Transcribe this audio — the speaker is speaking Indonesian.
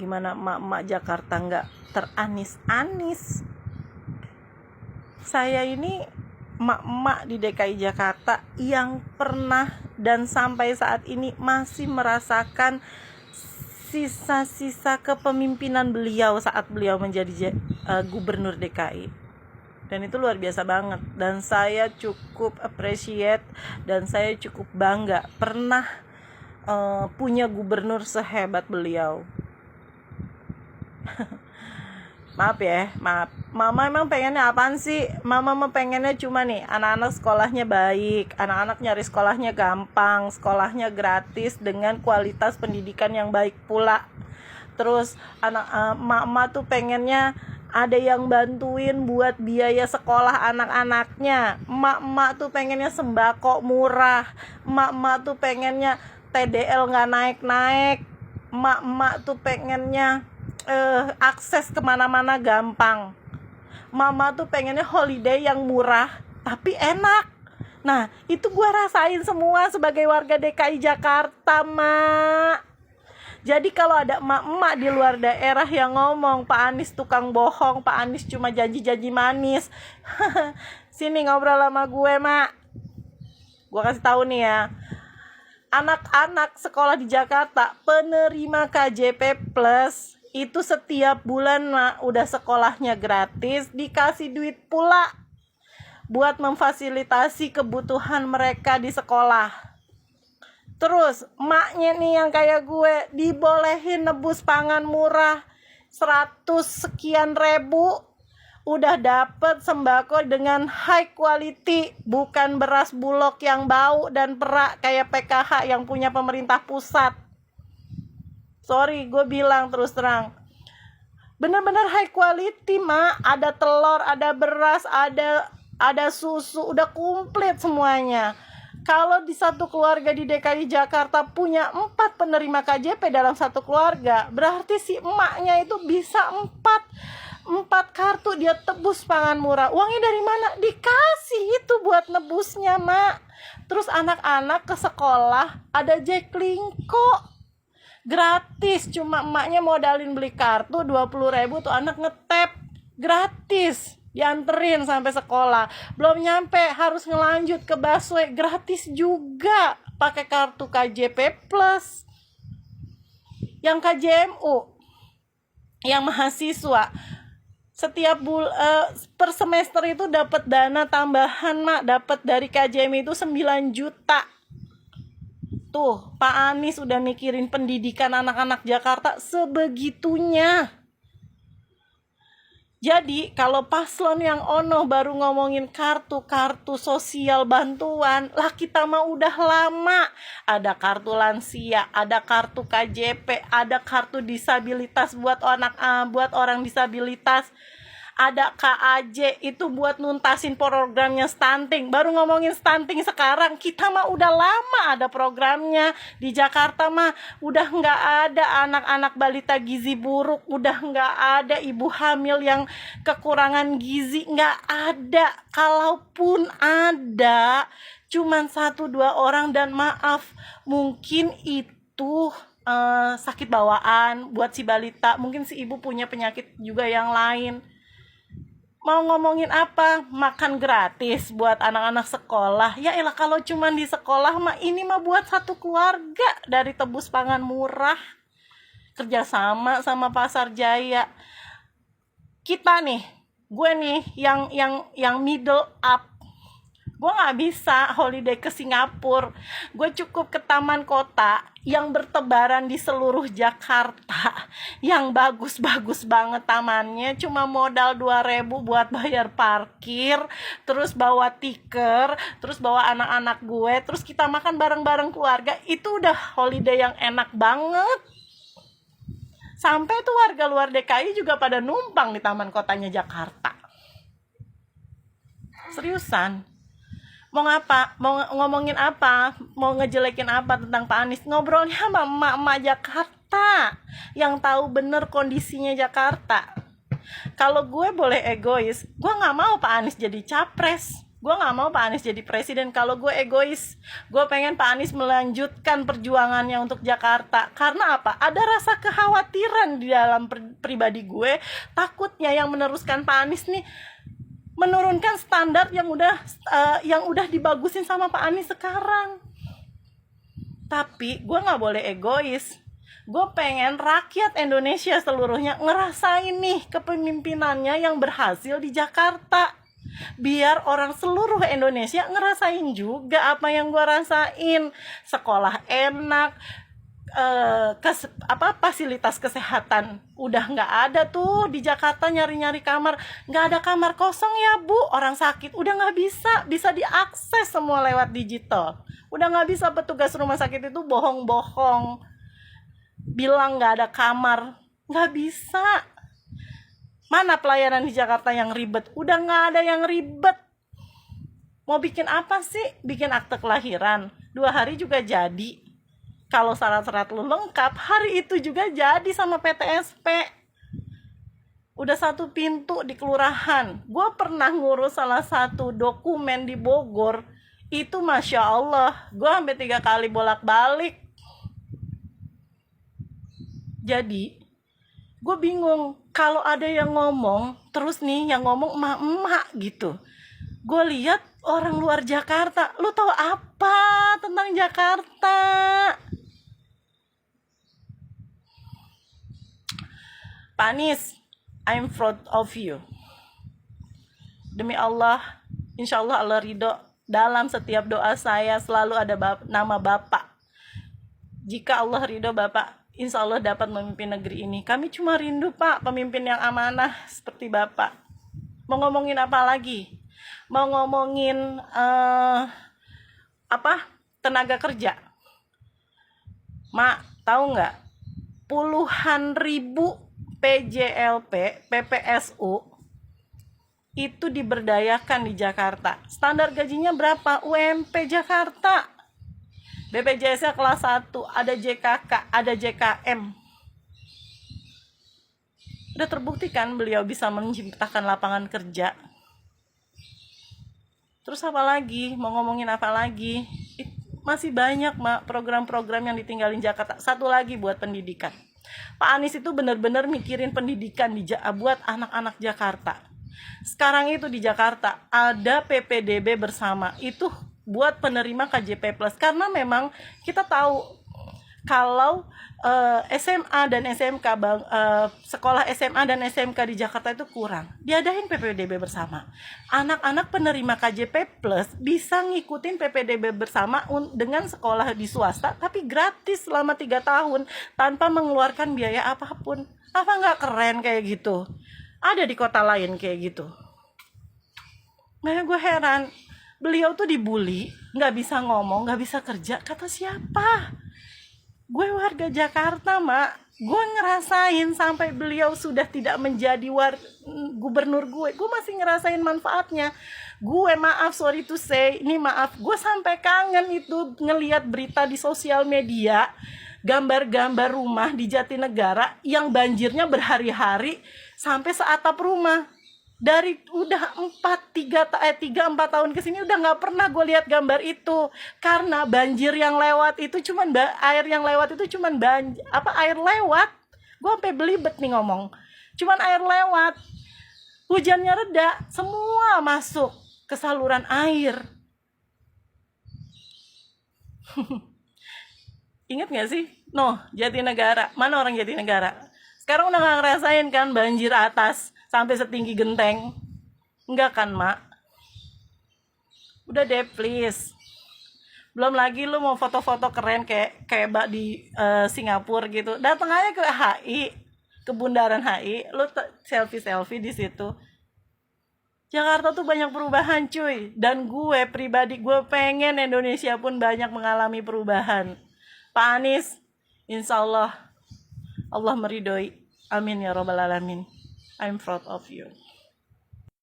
Gimana emak-emak Jakarta nggak teranis-anis? Saya ini emak-emak di DKI Jakarta yang pernah dan sampai saat ini masih merasakan sisa-sisa kepemimpinan beliau saat beliau menjadi gubernur DKI. Dan itu luar biasa banget. Dan saya cukup appreciate dan saya cukup bangga pernah punya gubernur sehebat beliau. Maaf ya, maaf. Mama emang pengennya apaan sih? Mama mah pengennya cuma nih, anak-anak sekolahnya baik, anak-anak nyari sekolahnya gampang, sekolahnya gratis dengan kualitas pendidikan yang baik pula. Terus mama tuh pengennya ada yang bantuin buat biaya sekolah anak-anaknya. Emak-emak tuh pengennya sembako murah. Emak-emak tuh pengennya TDL nggak naik-naik. Emak-emak tuh pengennya akses kemana-mana gampang. Mama tuh pengennya holiday yang murah tapi enak. Nah, itu gue rasain semua sebagai warga DKI Jakarta, Mak. Jadi kalau ada emak-emak di luar daerah yang ngomong Pak Anies tukang bohong, Pak Anies cuma janji-janji manis, sini ngobrol sama gue, Mak. Gue kasih tahu nih ya, anak-anak sekolah di Jakarta penerima KJP Plus itu setiap bulan udah sekolahnya gratis, dikasih duit pula buat memfasilitasi kebutuhan mereka di sekolah. Terus emaknya nih yang kayak gue dibolehin nebus pangan murah 100 sekian ribu, udah dapet sembako dengan high quality, bukan beras bulog yang bau dan perak kayak PKH yang punya pemerintah pusat. Sorry, gue bilang terus terang, bener-bener high quality, Mak. Ada telur, ada beras, ada susu, udah komplit semuanya. Kalau di satu keluarga di DKI Jakarta punya 4 penerima KJP dalam satu keluarga, berarti si emaknya itu bisa 4 kartu dia tebus pangan murah. Uangnya dari mana? Dikasih itu buat nebusnya, Mak. Terus anak-anak ke sekolah ada Jaklingko gratis, cuma emaknya modalin beli kartu 20.000 tuh anak ngetep gratis, dianterin sampai sekolah. Belum nyampe harus ngelanjut ke busway, gratis juga pakai kartu KJP Plus. Yang KJMU, yang mahasiswa setiap per semester itu dapat dana tambahan, Mak. Dapat dari KJM itu 9 juta. Tuh, Pak Anies udah mikirin pendidikan anak-anak Jakarta sebegitunya. Jadi, kalau paslon yang ono baru ngomongin kartu sosial bantuan, lah kita mah udah lama. Ada kartu lansia, ada kartu KJP, ada kartu disabilitas buat orang disabilitas. Ada KAJ itu buat nuntasin programnya stunting. Baru ngomongin stunting sekarang, kita mah udah lama ada programnya. Di Jakarta mah udah nggak ada anak-anak balita gizi buruk, udah nggak ada ibu hamil yang kekurangan gizi, nggak ada. Kalaupun ada, cuman 1-2 orang, dan maaf, mungkin itu sakit bawaan buat si balita, mungkin si ibu punya penyakit juga yang lain. Mau ngomongin apa? Makan gratis buat anak-anak sekolah. Ya elah, kalau cuma di sekolah mah ini mah buat satu keluarga dari tebus pangan murah. Kerjasama sama Pasar Jaya. Kita nih, gue nih yang middle up. Gue gak bisa holiday ke Singapura. Gue cukup ke taman kota yang bertebaran di seluruh Jakarta, yang bagus-bagus banget tamannya, cuma modal 2.000 buat bayar parkir, terus bawa tiker, terus bawa anak-anak gue, terus kita makan bareng-bareng keluarga. Itu udah holiday yang enak banget. Sampai tuh warga luar DKI juga pada numpang di taman kotanya Jakarta. Seriusan. Mau ngapa? Mau ngomongin apa? Mau ngejelekin apa tentang Pak Anies? Ngobrolnya sama emak-emak Jakarta yang tahu bener kondisinya Jakarta. Kalau gue boleh egois, gue nggak mau Pak Anies jadi capres. Gue nggak mau Pak Anies jadi presiden. Kalau gue egois, gue pengen Pak Anies melanjutkan perjuangannya untuk Jakarta. Karena apa? Ada rasa kekhawatiran di dalam pribadi gue. Takutnya yang meneruskan Pak Anies nih menurunkan standar yang udah dibagusin sama Pak Anies sekarang. Tapi gue nggak boleh egois. Gue pengen rakyat Indonesia seluruhnya ngerasain nih kepemimpinannya yang berhasil di Jakarta. Biar orang seluruh Indonesia ngerasain juga apa yang gue rasain. Sekolah enak, fasilitas kesehatan udah nggak ada tuh di Jakarta. Nyari-nyari kamar, nggak ada kamar kosong ya Bu. Orang sakit udah nggak bisa diakses semua lewat digital. Udah nggak bisa petugas rumah sakit itu bohong-bohong bilang nggak ada kamar. Nggak bisa. Mana pelayanan di Jakarta yang ribet? Udah nggak ada yang ribet. Mau bikin apa sih? Bikin akte kelahiran 2 hari juga jadi. Kalau syarat-syarat lu lengkap, hari itu juga jadi sama PTSP. Udah 1 pintu di kelurahan. Gue pernah ngurus salah satu dokumen di Bogor. Itu Masya Allah, gue sampai 3 kali bolak-balik. Jadi gue bingung kalau ada yang ngomong terus nih, yang ngomong emak-emak gitu. Gue lihat orang luar Jakarta, lu tahu apa tentang Jakarta? Pak Anies, I'm proud of you. Demi Allah, insya Allah Allah ridho. Dalam setiap doa saya selalu ada nama Bapak. Jika Allah ridho Bapak, insya Allah dapat memimpin negeri ini. Kami cuma rindu Pak, pemimpin yang amanah seperti Bapak. Mau ngomongin apa lagi? Mau ngomongin tenaga kerja. Mak, tahu nggak? Puluhan ribu PJLP, PPSU itu diberdayakan di Jakarta. Standar gajinya berapa? UMP Jakarta. BPJS-nya kelas 1, ada JKK, ada JKM. Udah terbukti kan beliau bisa menciptakan lapangan kerja. Terus apa lagi? Mau ngomongin apa lagi? Masih banyak program-program yang ditinggalin Jakarta. Satu lagi buat pendidikan. Pak Anies itu benar-benar mikirin pendidikan buat anak-anak Jakarta. Sekarang itu di Jakarta ada PPDB bersama. Itu buat penerima KJP Plus, karena memang kita tahu kalau SMA dan SMK sekolah SMA dan SMK di Jakarta itu kurang. Diadain PPDB bersama. Anak-anak penerima KJP Plus bisa ngikutin PPDB bersama dengan sekolah di swasta tapi gratis selama 3 tahun tanpa mengeluarkan biaya apapun. Apa nggak keren kayak gitu? Ada di kota lain kayak gitu. Nah, gue heran. Beliau tuh dibully, nggak bisa ngomong, nggak bisa kerja. Kata siapa? Gue warga Jakarta, Mak. Gue ngerasain sampai beliau sudah tidak menjadi gubernur gue masih ngerasain manfaatnya. Gue sorry to say, gue sampai kangen itu ngelihat berita di sosial media, gambar-gambar rumah di Jatinegara yang banjirnya berhari-hari sampai seatap rumah. Dari udah 3-4 tahun kesini udah nggak pernah gue lihat gambar itu, karena banjir yang lewat itu air lewat. Gue sampai belibet nih ngomong, cuman air lewat, hujannya reda, semua masuk ke saluran air. Ingat nggak sih? Jatinegara, mana orang Jatinegara? Sekarang udah nggak ngerasain kan banjir atas sampai setinggi genteng? Enggak kan, Mak? Udah deh, please. Belum lagi lu mau foto-foto keren kayak di Singapura gitu. Datang aja ke HI, ke Bundaran HI, lu selfie di situ. Jakarta tuh banyak perubahan, cuy. Dan gue pribadi, gue pengen Indonesia pun banyak mengalami perubahan. Pak Anies, insya Allah meridhoi. Amin ya robbal alamin. I'm proud of you.